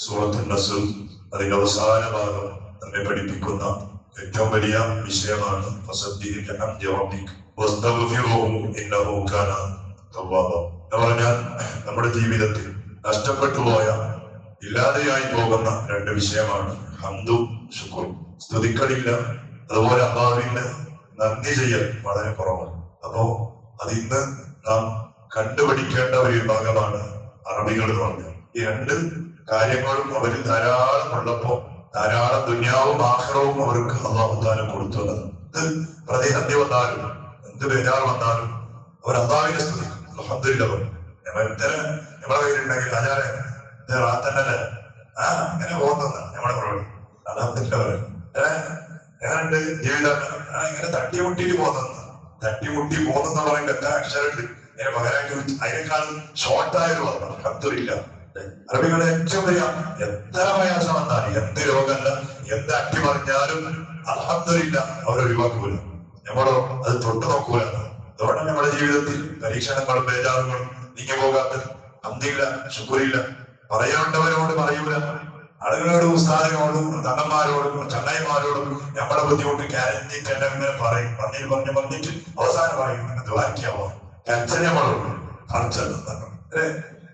സൂറത്തുൽ നസ്ർ അതിന്റെ അവസാന ഭാഗം നമ്മെ പഠിപ്പിക്കുന്ന ഏറ്റവും വലിയ വിഷയമാണ് എന്ന് പറഞ്ഞാൽ നമ്മുടെ ജീവിതത്തിൽ നഷ്ടപ്പെട്ടു പോയ ഇല്ലാതെയായി പോകുന്ന രണ്ട് വിഷയമാണ് ഹംദും ശുക്റും. സ്തുതിക്കലില്ല, അതുപോലെ അല്ലാഹുവിന് നന്ദി ചെയ്യൽ വളരെ കുറവാണ്. അപ്പോ അതിന്ന് നാം കണ്ടുപഠിക്കേണ്ട ഒരു വിഭാഗമാണ് അറബികൾ എന്ന് പറഞ്ഞാൽ. ഈ രണ്ട് കാര്യങ്ങളും അവരിൽ ധാരാളം ഉള്ളപ്പോ ധാരാളം ദുനിയാവും ആഖിറവും അവർക്ക് അല്ലാഹു തആല കൊടുത്തത്. എന്ത് പ്രതിസന്ധി വന്നാലും എന്ത് ബേജാർ വന്നാലും അവർ അല്ലാഹുവിനെ സ്തുതിക്കും. അൽഹംദുലില്ലാഹ് നമ്മളെ കയ്യിലുണ്ടെങ്കിൽ അജാരെ റാത്തന്നല്ലേ ഇങ്ങനെ പോകുന്ന നമ്മളെ മറുപടി അൽഹംദുലില്ലാഹ്. എങ്ങനെയുണ്ട് ജീവിതം? ഇങ്ങനെ തട്ടിമുട്ടിയിട്ട് പോകുന്ന പറയുന്നത് എത്ര അക്ഷരമുണ്ട് ഇങ്ങനെ പകരമായിട്ട് അതിനേക്കാളും ഷോർട്ടായൊരു പറഞ്ഞു അൽഹംദുലില്ലാഹ്. അറബികളെ ഏറ്റവും വലിയ എത്ര പ്രയാസം വന്നാലും എന്ത് രോഗമല്ല എന്ത് അട്ടി പറഞ്ഞാലും അൽഹംദുലില്ലാഹ് അവരെ ഒഴിവാക്കൂല, നമ്മളോ അത് തൊട്ടു നോക്കൂല. അതുകൊണ്ട് നമ്മുടെ ജീവിതത്തിൽ പരീക്ഷണങ്ങളും ബേജാറുകളും നീങ്ങി പോകാത്തത് ഹംദില്ല, ശുക്രില്ല. പറയേണ്ടവരോട് പറയൂല, ആളുകളോടും ഉസ്താദിനോടും തങ്ങന്മാരോടും ചങ്ങായിമാരോടും നമ്മുടെ ബുദ്ധിമുട്ട് കരഞ്ഞിട്ട് എന്നെ ഇങ്ങനെ പറയും. പറഞ്ഞിട്ട് അവസാനം പറയും ഇത് വായിക്കാവോ കരച്ചനോടും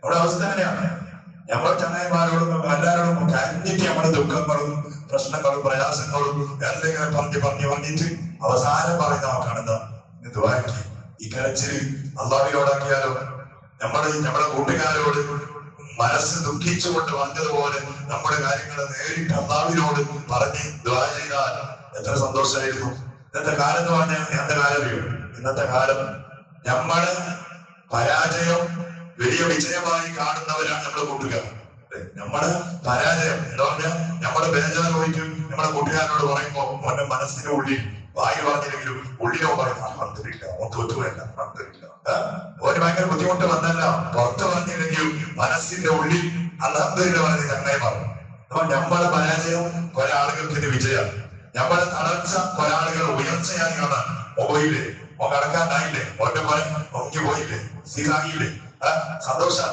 നമ്മുടെ അവസ്ഥ തന്നെയാണ്. നമ്മൾ ചങ്ങായിമാരോടും എല്ലാവരോടും കരഞ്ഞിട്ട് നമ്മുടെ ദുഃഖങ്ങളും പ്രശ്നങ്ങളും പ്രയാസങ്ങളും എന്തെങ്കിലും പറഞ്ഞിട്ട് അവസാനം പറയുന്ന വാക്കാണെന്താ ഇത് വായിക്കും. ഈ കരച്ചില് അല്ലാഹുവിനോടാക്കിയാലോ നമ്മുടെ കൂട്ടുകാരോട് മനസ്സ് ദുഃഖിച്ചുകൊണ്ട് വന്നതുപോലെ നമ്മുടെ കാര്യങ്ങൾ നേരിട്ട് അല്ലാഹുവിനോട് പറഞ്ഞ് ദുആ ചെയ്താൽ എത്ര സന്തോഷമായിരുന്നു. ഇന്നത്തെ കാലം എന്ന് പറഞ്ഞാൽ എന്താ കാലം? ഇന്നത്തെ കാലം നമ്മള് പരാജയം വലിയ വിജയമായി കാണുന്നവരാണ് നമ്മുടെ കൂട്ടുകാർ. നമ്മുടെ പരാജയം എന്താ പറഞ്ഞാൽ നമ്മുടെ ബേജാർ പോയിട്ട് നമ്മുടെ കൂട്ടുകാരോട് പറയുമ്പോ അവന്റെ മനസ്സിന്റെ ഉള്ളിൽ വായി പറഞ്ഞില്ലെങ്കിലും ഉള്ളിലോ പറയും അൽഹംദുലില്ലാഹ്, അവൻ തോറ്റുപോയല്ല അൽഹംദുലില്ലാഹ്. ഒരു ഭയങ്കര ബുദ്ധിമുട്ട് വന്നല്ല പുറത്ത് പറഞ്ഞില്ലെങ്കിലും മനസ്സിന്റെ ഉള്ളിൽ അൽഹംദുലില്ലാഹ് പറഞ്ഞ് ചങ്ങായി പറഞ്ഞു. അപ്പൊ നമ്മളെ പരാജയം കുറെ ആളുകൾക്ക് ഇത് വിജയമാണ്, നമ്മളെ തളർച്ച കുറെ ആളുകൾ ഉയർച്ചയായി കാണാൻ. പോയില്ലേ, ഓ കടക്കാനായില്ലേ, ഓന്റെ ഒങ്ങി പോയില്ലേ, സീതായില്ലേ, സന്തോഷം.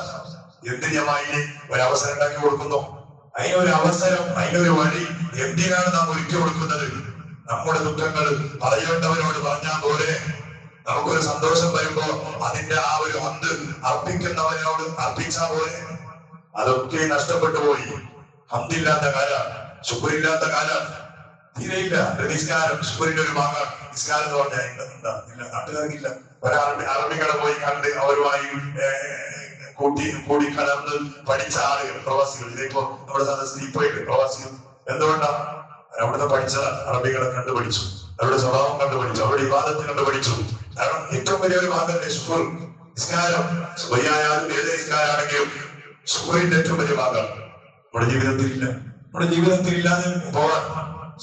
എന്തിനായി ഒരവസരം ഉണ്ടാക്കി കൊടുക്കുന്നു? അതിനൊരു അവസരം, അതിനൊരു വഴി എന്തിനാണ് നാം ഒരുക്കി കൊടുക്കുന്നത്? നമ്മുടെ ദുഃഖങ്ങൾ പറയേണ്ടവരോട് പറഞ്ഞാൽ പോലെ നമുക്കൊരു സന്തോഷം വരുമ്പോ അതിന്റെ ആ ഒരു ഹംദ് അർപ്പിക്കുന്നവരോട് അർപ്പിച്ചാൽ പോലെ. അതൊക്കെ നഷ്ടപ്പെട്ടു പോയി. ഹംദില്ലാത്ത കാലാണ്, ശുക്രില്ലാത്ത കാലാണ്. തീരെയില്ല. നിസ്കാരം ശുക്രിന്റെ ഒരു ഭാഗമാണ്. നിസ്കാരം എന്ന് പറഞ്ഞാൽ ഇല്ല, നാട്ടുകാർക്കില്ല. അറബികളെ പോയി കണ്ട് അവരുമായി കൂടി കലർന്ന് പഠിച്ച ആളുകൾ പ്രവാസികൾ. ഇതിപ്പോ നമ്മുടെ സദസ്സിൽ ഇപ്പോഴും പ്രവാസികൾ എന്തുകൊണ്ടാ? അവിടുന്ന് പഠിച്ചത് അറബികളെ കണ്ടു പഠിച്ചു, അവരുടെ സ്വഭാവം കണ്ടു പഠിച്ചു, അവരുടെ വിവാദത്തിൽ കണ്ടു പഠിച്ചു. കാരണം ഏറ്റവും വലിയൊരു ഭാഗമല്ലേ ശുക്ർ. നിസ്കാരം സുബഹിയായാലും ഏത് നിസ്കാരാണെങ്കിലും ശുക്രിന്റെ ഏറ്റവും വലിയ ഭാഗമാണ്. നമ്മുടെ ജീവിതത്തിൽ ഇല്ലാതെ പോകാൻ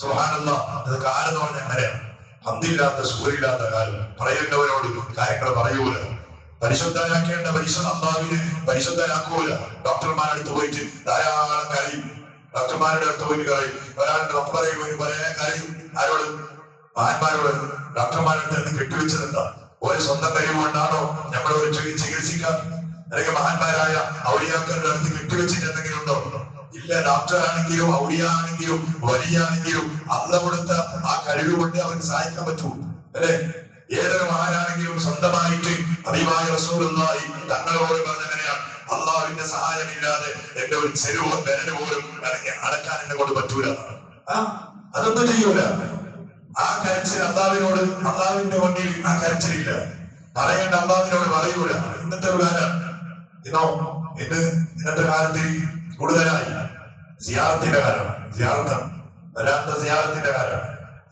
സുബ്ഹാനല്ലാഹ്. അത് കാലം എന്ന് പറഞ്ഞാൽ അങ്ങനെയാണ്. ഹംദില്ലാത്ത ശുക്രില്ലാത്ത കാലം. പറയേണ്ടവരോട് കാര്യങ്ങൾ പറയൂല, പരിശുദ്ധനാക്കേണ്ട അല്ലാഹുവിനെ പരിശുദ്ധനാക്കൂല. ഡോക്ടർമാരടുത്ത് പോയിട്ട് ധാരാളം കരയും, ഡോക്ടർമാരുടെ അടുത്ത് പോയിട്ട് കരയും. ഒരാളുടെ ഡോക്ടറെ പറയാൻ കരയും. ആരോട്? മഹാന്മാരോട്. ഡോക്ടർമാരുടെ അടുത്ത് കെട്ടിവെച്ചതെന്താ? ഒരു സ്വന്തം കഴിവ് കൊണ്ടാണോ നമ്മളെ ഒരു ചികിത്സിക്കാൻ? അല്ലെങ്കിൽ മഹാന്മാരായ ഔലിയാക്കളുടെ അടുത്ത് കെട്ടിവെച്ചിട്ട് എന്തെങ്കിലും ഉണ്ടോ? ഇല്ല. ഡോക്ടറാണെങ്കിലും ഔലിയാണെങ്കിലും വലിയാണെങ്കിലും അല്ലാഹു കൊടുത്ത ആ കഴിവ് കൊണ്ട് അവർക്ക് സഹായിക്കാൻ പറ്റൂ, അല്ലെ? ഏതൊരു മഹാനാണെങ്കിലും സ്വന്തമായിട്ട് ഹബീബായ റസൂലുള്ളാഹി തങ്ങളോട് പറഞ്ഞങ്ങനെയാണ്, അല്ലാഹുവിന്റെ സഹായമില്ലാതെ എന്റെ ഒരു ചെരുവ് വിരല് പോലും അടക്കാൻ എന്നെ കൊണ്ട് പറ്റൂല. അതൊന്നും ചെയ്യൂല. ആ കരച്ചിൽ അല്ലാഹുവിനോട്, അല്ലാഹുവിന്റെ മുന്നിൽ ആ കരച്ചിലില്ല. പറയേണ്ട അല്ലാഹുവിനോട് പറയൂല. ഇന്നത്തെ ഒരു കാലം ഇന്നത്തെ കാലത്തിൽ കൂടുതലായി സിയാറത്തിന്റെ കാലം. വല്ലാത്ത സിയാറത്തിന്റെ കാലം.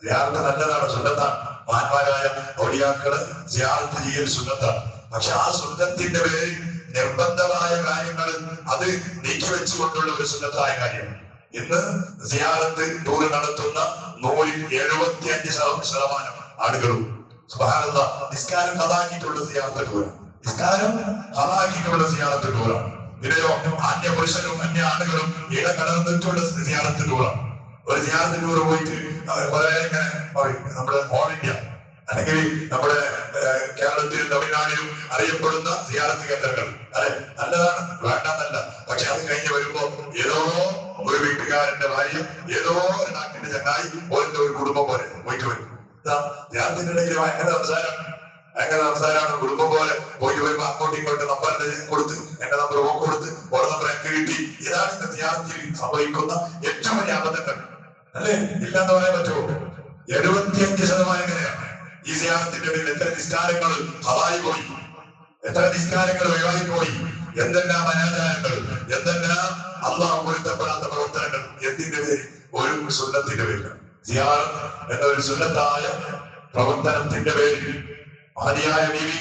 സിയാറത്ത് നല്ലതാണ്, സുന്നത്താണ്. മഹാന്മാരായ ഔലിയാക്കള് സിയാറത്ത് ചെയ്യൽ സുന്നത്താണ്. പക്ഷെ ആ സുന്നത്തിന്റെ പേരിൽ നിർബന്ധമായ കാര്യങ്ങൾ അത് നീക്കിവെച്ചുകൊണ്ടുള്ള ഒരു സുന്നത്തായ കാര്യം. ഇന്ന് സിയാറത്ത് ടൂർ നടത്തുന്ന 175% ആളുകളും സുബ്ഹാനല്ലാഹ് നിസ്കാരം ഖദാക്കിയിട്ടുള്ള സിയാറത്ത് ടൂറാണ്. ഇതിലെയോ അന്യ പുരുഷനും അന്യ ആളുകളും ഇടകലർന്നിട്ടുള്ള സിയാറത്ത് ടൂറാണ്. ഒരു സിയാറത്ത് ടൂർ പോയിട്ട് ഇങ്ങനെ പറയും, നമ്മുടെ ഓൾ ഇന്ത്യ അല്ലെങ്കിൽ നമ്മുടെ കേരളത്തിലും തമിഴ്നാട്ടിലും അറിയപ്പെടുന്ന സിയാറത്ത് കേന്ദ്രങ്ങൾ അല്ലെ, നല്ലതാണ്, വേണ്ടെന്നല്ല. പക്ഷെ അത് കഴിഞ്ഞ് വരുമ്പോ ഏതോ ഒരു വീട്ടുകാരന്റെ ഭാര്യ, ഏതോ ഒരു നാട്ടിന്റെ ചങ്ങായി, ഓരോ ഒരു കുടുംബം പോലെ പോയിട്ട് വരും. സിയാറത്തിന്റെ ഇടയിൽ ഭയങ്കര സംസാരമാണ്. കുടുംബം പോലെ പോയി വരുമ്പോ അങ്ങോട്ടും ഇങ്ങോട്ടും നമ്പർ കൊടുത്ത്, എന്റെ നമ്പർ ഓക്ക് കൊടുത്ത്, ഓരോ നമ്പർ എനിക്ക് കിട്ടി. ഇതാണ് ഇന്ന് സിയാറത്തിൽ സംഭവിക്കുന്ന ഏറ്റവും വലിയ അബദ്ധങ്ങൾ അല്ലേ? ഇല്ലാന്ന് പറയാൻ പറ്റുമോ? 75% എങ്ങനെയാണ് ഈ സിയാറത്തിന്റെ ഇടയിൽ എത്ര നിസ്കാരങ്ങൾ ഹവായി പോയി, എത്ര നിസ്കാരങ്ങൾ ഒഴിവായി പോയി, എന്തെല്ലാം അനാചാരങ്ങൾ, എന്തെല്ലാം അള്ളാഹു പൊരുത്തപ്പെടാത്ത പ്രവർത്തനങ്ങൾ. എന്തിന്റെ പേര്? ഒരു സുന്നത്തിന്റെ പേര്. സിയാറത്ത് എന്ന ഒരു സുന്നത്തായ പ്രവർത്തനത്തിന്റെ പേരിൽ മഹതിയായ ബീവി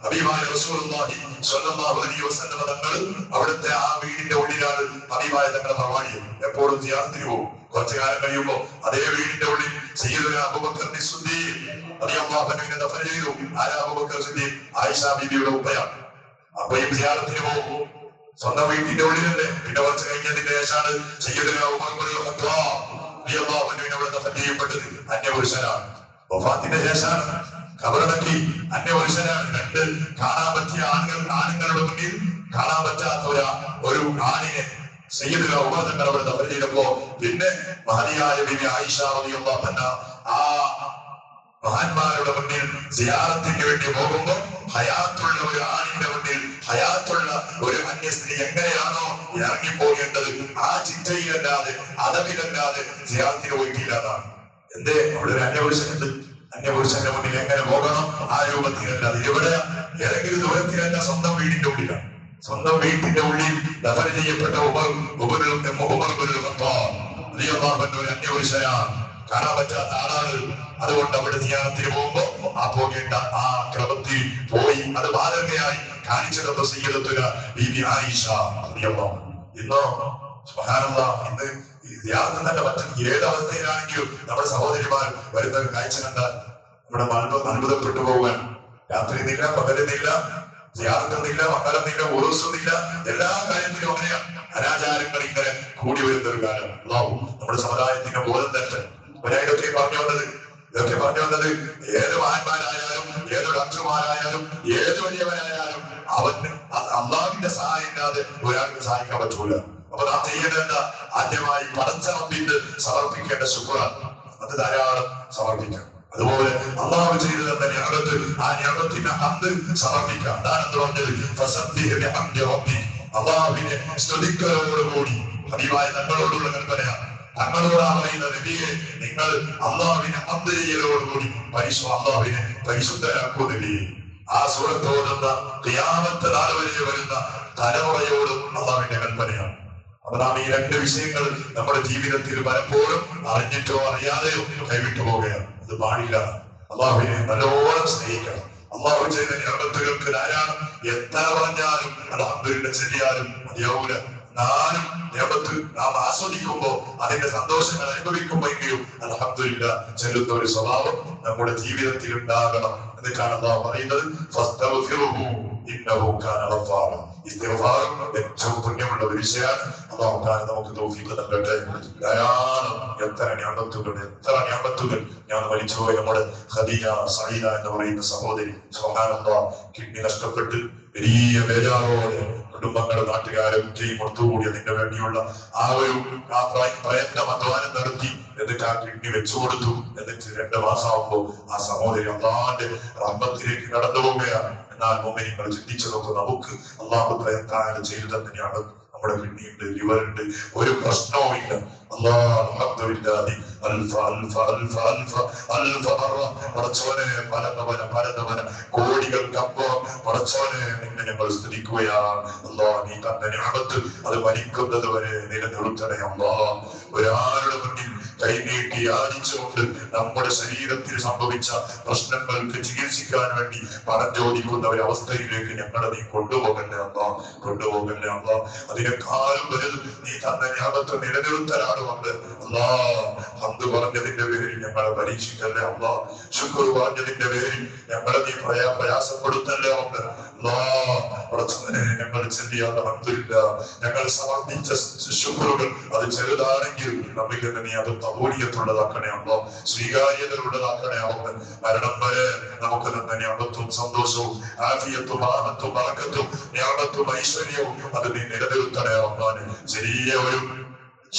ഹബീബായ റസൂലുള്ളാഹി സ്വല്ലല്ലാഹു അലൈഹി വസല്ലം തങ്ങൾ അവിടുത്തെ ആ വീടിന്റെ ഉള്ളിലാണ് ഹബീബായ തങ്ങളുടെ പ്രവാചകൻ. എപ്പോഴും സിയാറത്തിന് പോകും. കുറച്ചു കാലം കഴിയുമ്പോ അതേ വീടിന്റെ ഉള്ളിൽ സയ്യിദുന അബൂബക്കർ സിദ്ദീഖ് റളിയല്ലാഹു അൻഹുവിനെ ദഫൻ ചെയ്തു. ആരാ അബൂബക്കർ സിദ്ദീഖ്? ആയിഷ ബീവിയുടെ ഉപ്പയാണ്. അപ്പൊ ഈ സിയാറത്തിന് പോകും. സ്വന്തം വീട്ടിന്റെ ഉള്ളിലല്ലേ. പിന്നെ കുറച്ച് കഴിഞ്ഞതിന്റെ ശേഷമാണ് സയ്യിദുന ഉമർ ഇബ്നുൽ ഖത്താബ് റളിയല്ലാഹു അൻഹുവിനെ അവിടെ ദഫൻ ചെയ്യപ്പെട്ടത്. അന്യപുരുഷനാണ്. വഫാത്തിന്റെ ശേഷമാണ് ഖബറടക്കി. അന്യപുരുഷനാണ്. രണ്ട് കാണാൻ പറ്റിയ ആണുങ്ങളുടെ മുന്നിൽ കാണാൻ പറ്റാത്ത ഒരു ആണിനെ സയ്യിദുന ഉമർ തങ്ങൾ അവിടെ ദഫൻ ചെയ്തപ്പോ പിന്നെ മഹതിയായ ബീവി ആയിഷ റളിയല്ലാഹു അൻഹ ആ മഹാന്മാരുടെ മുന്നിൽ സിയാറത്തിന് വേണ്ടി പോകുമ്പോ ഹയാത്തുള്ള ഒരു ആണിന്റെ മുന്നിൽ ഹയാത്തുള്ള ഒരു അന്യസ്ത്രീ എങ്ങനെയാണോ ഇറങ്ങിപ്പോകേണ്ടത് ആ ചിന്തയിലല്ലാതെ അതവിലല്ലാതെ സിയാറത്തിന് പോയിട്ടില്ലാതാണ്. എന്തേ? അവിടെ ഒരു അന്യപുരുഷനുണ്ട്. അന്യപുരുഷന്റെ മുന്നിൽ എങ്ങനെ പോകണം ആ രൂപത്തിലല്ലാതെ. ഇവിടെ ഏതെങ്കിലും ദൂരത്തിലല്ല, സ്വന്തം വീടിന്റെ ഉള്ളിലാണ്. സ്വന്തം വീട്ടിന്റെ ഉള്ളിൽ ദഫൻ ചെയ്യപ്പെട്ട ഉമർ ഇബ്നുൽ ഖത്താബ് റളിയല്ലാഹു അൻഹു ഒരു അന്യപുരുഷനാണ്. കാണാൻ പറ്റാത്ത ആളാണ്. അതുകൊണ്ട് അവിടെ സിയാറത്തിന് പോകുമ്പോ ആ പോകേണ്ട ആ ക്രമത്തിൽ പോയി അത് മാതൃകയായി കാണിച്ചത് സയ്യിദത്തുന ബീബി ആയിഷ റളിയല്ലാഹു അൻഹ. ഇന്നോ സുബ്ഹാനല്ലാഹ്, ഇന്ന് സിയാറത്ത് തന്നെ മറ്റും ഏതവസ്ഥയിലാണെങ്കിലും നമ്മുടെ സഹോദരിമാർ വരുന്ന ഒരു കാഴ്ച കണ്ടാൽ നമ്മുടെ അത്ഭുതപ്പെട്ടു പോവുകയാണ്. രാത്രിന്നില്ല, പകരുന്നില്ല, സിയാറത്തുന്നില്ല, മക്കളെന്നില്ല, ഉറൂസൊന്നില്ല, എല്ലാ കാര്യത്തിലും അങ്ങനെയാണ്. അനാചാരങ്ങൾ ഇങ്ങനെ കൂടി വരുന്ന ഒരു കാലം. അല്ലാഹു നമ്മുടെ സമുദായത്തിന്റെ ബോധം തന്നെ. ഇതൊക്കെ പറഞ്ഞു വന്നത് ഏത് മഹാന്മാരായാലും, ഏത് ഡോക്ടർമാരായാലും, ഏത് വലിയവരായാലും അവന് അള്ളാഹുവിന്റെ സഹായം ഇല്ലാതെ ഒരാൾക്ക് സഹായിക്കാൻ പറ്റൂല. അപ്പൊ നാം ചെയ്യേണ്ടത് ആദ്യമായി പടച്ച റബ്ബിന് സമർപ്പിക്കേണ്ട ശുക്റാണ്. അത് ധാരാളം സമർപ്പിക്കാം. അതുപോലെ അള്ളാഹു ചെയ്തു തന്ന നിഅമത്ത്, ആ നിഅമത്തിന്റെ ഹംദ് സമർപ്പിക്കാം. അതാണെന്ന് പറഞ്ഞത് ഫസബ്ബിഹ് ബിഹംദി റബ്ബി, അള്ളാഹുവിനെ സ്തുതിക്കലോടുകൂടി. ഹബീബായ തങ്ങളോടുള്ള കൽപ്പനയാണ്. തങ്ങളോടാണ് പറയുന്നത്, നബിയെ നിങ്ങൾ അള്ളാഹുവിനെ ഹംദ് ചെയ്യലോടുകൂടി അള്ളാഹുവിനെ പരിശുദ്ധരാക്കുന്നില്ലേ. ആ സൂറത്തോടുന്ന ഖിയാമത്ത് നാൾ വരെ വരുന്ന തലമുറയോടും അള്ളാഹുവിന്റെ കൽപ്പനയാണ്. അപ്പൊ നാം ഈ രണ്ട് വിഷയങ്ങൾ നമ്മുടെ ജീവിതത്തിൽ പലപ്പോഴും അറിഞ്ഞിട്ടോ അറിയാതെയോ കൈവിട്ടു പോവുകയാണ്. അത് പാടില്ല. അള്ളാഹുവിനെ നല്ലോണം സ്നേഹിക്കണം. അള്ളാഹു ചെയ്ത നിഅമത്തുകൾക്ക് ധാരാളം എത്ര പറഞ്ഞാലും അൽഹംദുലില്ലാഹ് ചെല്ലിയാലും മതിയാവൂല. നാലും നിഅമത്ത് നാം ആസ്വദിക്കുമ്പോ, അതിന്റെ സന്തോഷങ്ങൾ അനുഭവിക്കുമ്പോ എങ്കിലും അൽഹംദുലില്ലാഹ് ചെല്ലുന്ന ഒരു സ്വഭാവം നമ്മുടെ ജീവിതത്തിൽ ഉണ്ടാകണം. എന്നിട്ടാണ് അള്ളാഹു പറയുന്നത്, ഫസ്തഗ്ഫിറുഹു ഇന്നഹു കാന ഗഫാറ. ഇസ്തിഗ്ഫാർ ഏറ്റവും പുണ്യമുള്ള ഒരു വിഷയമാണ്. അള്ളാഹു താല നമുക്ക് തൗഫീഖ് നൽകട്ടെ. ധാരാളം എത്ര നിഅമത്തുകൾ ഞാൻ മരിച്ചുപോയി. നമ്മുടെ ഖദീജ സഈദ എന്ന് പറയുന്ന സഹോദരി, സുബ്ഹാനല്ലാഹ്, കിഡ്നി നഷ്ടപ്പെട്ട് വലിയ ബേജാറോടെ കുടുംബങ്ങളും നാട്ടുകാരൊക്കെയും ഒത്തുകൂടി അതിന്റെ വേണ്ടിയുള്ള ആ ഒരു പ്രയത്നം അധ്വാനം നടത്തി. എന്നിട്ട് ആ കിഡ്നി വെച്ചു കൊടുത്തു. എന്നിട്ട് 2 മാസമാകുമ്പോ ആ സഹോദരി അള്ളാന്റെ റഹ്മത്തിലേക്ക് കടന്നു പോവുകയാണ്. എന്നാൽ മുഅ്മിനീങ്ങൾ ചിന്തിച്ചു നോക്കും, നമുക്ക് അള്ളാഹു പ്രയത്നം ചെയ്തു തന്നെയാണ്. നമ്മുടെ കിഡ്നി ഉണ്ട്, ലിവർ ഉണ്ട്, ഒരു പ്രശ്നവും ഇല്ല. അൽഹംദുലില്ലാഹി അൽഫ അൽഫ അൽഫ അൽഫ അൽഫ പടച്ചോനെ പരന്നവന കോടികൾക്കപ്പുറം പടച്ചോനെ നിന്നെ ഞങ്ങൾ സ്തുതിക്കുകയാണ്. അല്ലാഹ് നീ തന്ന നിഅമത്ത് അത് മരിക്കുന്നത് വരെ നിലനിർത്തണേ അല്ലാഹ്. ഒരാളുടെ മുന്നിൽ കൈനീട്ടി യാചിച്ചുകൊണ്ട് നമ്മുടെ ശരീരത്തിൽ സംഭവിച്ച പ്രശ്നങ്ങൾക്ക് ചികിത്സിക്കാൻ വേണ്ടി പണം ചോദിക്കുന്ന ഒരു അവസ്ഥയിലേക്ക് ഞങ്ങളെ നീ കൊണ്ടുപോകല്ലേ അല്ലാഹ്, കൊണ്ടുപോകല്ലേ അല്ലാഹ്. അതിനെക്കാളും വലുത് നീ തന്ന നിഅമത്ത് നിലനിർത്തലാണ് ഒരുപാടുണ്ട്. അല്ലാ ഹംദ് പറഞ്ഞതിന്റെ പേരിൽ ഞങ്ങളെ പരീക്ഷിക്കല്ലേ അല്ലാ. ശുക്ർ പറഞ്ഞതിന്റെ പേരിൽ ഞങ്ങളെ നീ പ്രയാസപ്പെടുത്തല്ലേ ഉണ്ട്. അല്ലാ ഞങ്ങൾ ചെല്ലിയാതെ ഹംദില്ല, ഞങ്ങൾ സമർപ്പിച്ച ശുക്റുകൾ അത് ചെറുതാണെങ്കിൽ നമ്മിൽ നിന്ന് നീ അത് കബൂലിയത്തുള്ളതാക്കണേ അല്ലോ, സ്വീകാര്യതയുള്ളതാക്കണേ അല്ലോ. മരണം വരെ നമുക്ക് തന്നെ ഞാമത്തും സന്തോഷവും ആഫിയത്തും ആഹത്തും ബറക്കത്തും ഞാമത്തും ഐശ്വര്യവും അത് നീ നിലനിർത്തണേ അല്ലാഹ്. ചെറിയ ഒരു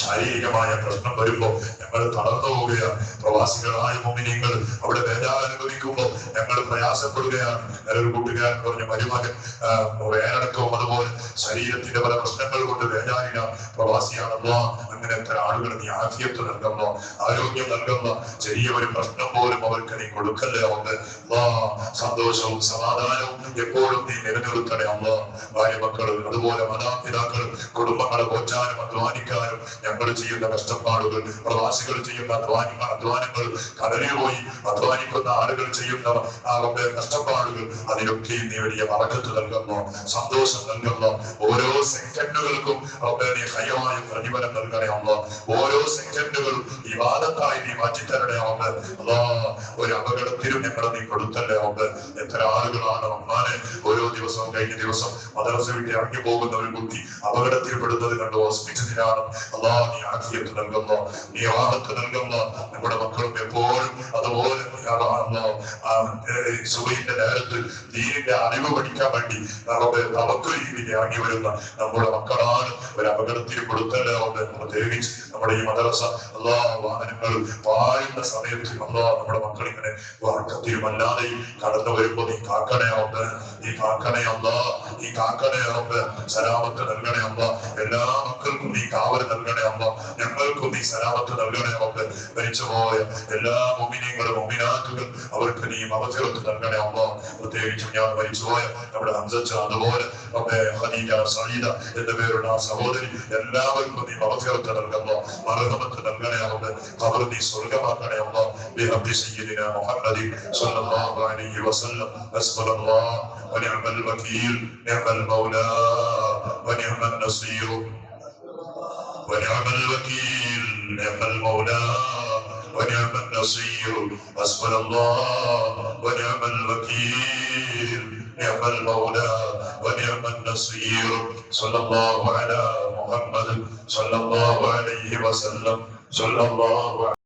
ശാരീരികമായ പ്രശ്നം വരുമ്പോ ഞങ്ങൾ തളർന്നു പോവുകയാണ്. പ്രവാസികളായ മുഅ്മിനീങ്ങൾ അവിടെ വേദന അനുഭവിക്കുമ്പോൾ ഞങ്ങൾ പ്രയാസപ്പെടുകയാണ്. ഒരു കൂട്ടുകാരൻ പറഞ്ഞ മരുമകൻ വേനടക്കവും അതുപോലെ ശരീരത്തിന്റെ പല പ്രശ്നങ്ങൾ കൊണ്ട് വേദന പ്രവാസിയാണല്ലോ. അങ്ങനെ എത്ര ആളുകൾ നീ ആഫിയത്ത് നൽകുന്നു, ആരോഗ്യം നൽകുന്നു. ചെറിയ ഒരു പ്രശ്നം പോലും അവർക്ക് നീ കൊടുക്കല്ലേ ഉണ്ട്. സന്തോഷവും സമാധാനവും എപ്പോഴും നീ നിലനിർത്തണേ അല്ലോ. ഭാര്യ മക്കൾ അതുപോലെ മാതാപിതാക്കൾ കുടുംബങ്ങളെ പോറ്റാനും അധ്വാനിക്കാനും ഞങ്ങൾ ചെയ്യുന്ന കഷ്ടപ്പാടുകൾ, പ്രവാസികൾ ചെയ്യുന്ന അധ്വാനങ്ങൾ, കടലിൽ പോയി അധ്വാനിക്കുന്ന ആളുകൾ ചെയ്യുന്ന കഷ്ടപ്പാടുകൾ, അതിലൊക്കെ നീ വലിയ ബറക്കത്ത് നൽകുന്നു, സന്തോഷം നൽകുന്നു. ഓരോ സെക്കൻഡുകൾക്കും നീ ഹൈമായ പ്രതിഫലം നൽകണേ അല്ലാ. ഓരോ സെക്കൻഡുകളും ഇബാദത്തായി നീ മാറ്റിത്തരണേ അല്ലാ. ഒരു അപകടത്തിലും ഞങ്ങളെ നീ കൊടുത്തല്ലേ അല്ലാ. എത്ര ആളുകളാണ് അമ്മാനെ ഓരോ ദിവസവും കഴിഞ്ഞ ദിവസം മദ്രസ വിട്ട് ഇറങ്ങി പോകുന്ന ഒരു കുട്ടി അപകടത്തിൽപ്പെടുന്നത് കണ്ട് ഹോസ്പിറ്റലിലാണ്. അല്ലാ നീ ആഫിയത്ത് നൽകുന്നു, നീ റാഹത്ത് നൽകുന്നു. നമ്മുടെ മക്കളും എപ്പോഴും അതുപോലെ സുബഹിന്റെ നേരത്ത് ദീനിന്റെ അറിവ് പഠിക്കാൻ വേണ്ടി തവക്കുൽ രീതിയിൽ ഇറങ്ങി വരുന്ന നമ്മുടെ മക്കളാണ്. ഒരു അപകടത്തിൽ കൊടുത്തല്ലേ പ്രത്യേകിച്ച് നമ്മുടെ ഈ മദ്രസ അല്ലാ വാഹനങ്ങൾ പായുന്ന സമയത്ത് അല്ലാ നമ്മുടെ മക്കൾ ഇങ്ങനെ വർക്കത്തിലും അല്ലാതെയും കടന്നു വരുമ്പോ നീ കാക്കണേ ഉണ്ട്, നീ കാക്കണേ അല്ലാ, നീ കാക്കണേ ഉണ്ട്. സലാമത്ത് നൽകണേ അല്ലാ. എല്ലാ മക്കൾക്കും നീ കാവൽ നൽകണേ അല്ലാ. ഞങ്ങൾക്കും നീ സലാമത്ത് നൽകണേ ഉണ്ട്. മരിച്ചുപോയ എല്ലാ മുഅ്മിനീങ്ങളും മുഅ്മിനാത്തുകൾ അവർക്ക് നീ മഗ്ഫിറത്ത് നൽകണേ അല്ലാ. പ്രത്യേകിച്ചും ഞാൻ മരിച്ചുപോയ നമ്മുടെ ഹംസ അതുപോലെ ഖദീജ സഈദ എന്ന പേരുള്ള ആ സഹോദരി എല്ലാവർക്കും നീ മഗ്ഫിറത്ത് നൽകുന്നു, മർഹമത്ത് നൽകണേ ഉണ്ട്. ഖബർ നീ സ്വർഗ്ഗമാക്കണേ അല്ലാ. ബിഹബ്ബി സയ്യിദിനാ മുഹമ്മദി സ്വല്ലല്ലാഹു അലൈഹി വസല്ലം. ഹസ്ബുനല്ലാഹ് വനിഅമൽ വകീൽ, നിഅമൽ മൗലാ വനിഅമൻ നസീർ, ونعم الوكيل نعم المولى ونعم النصير. حسبنا الله ونعم الوكيل نعم المولى ونعم النصير. صلى الله على محمد صلى الله عليه وسلم. صلى الله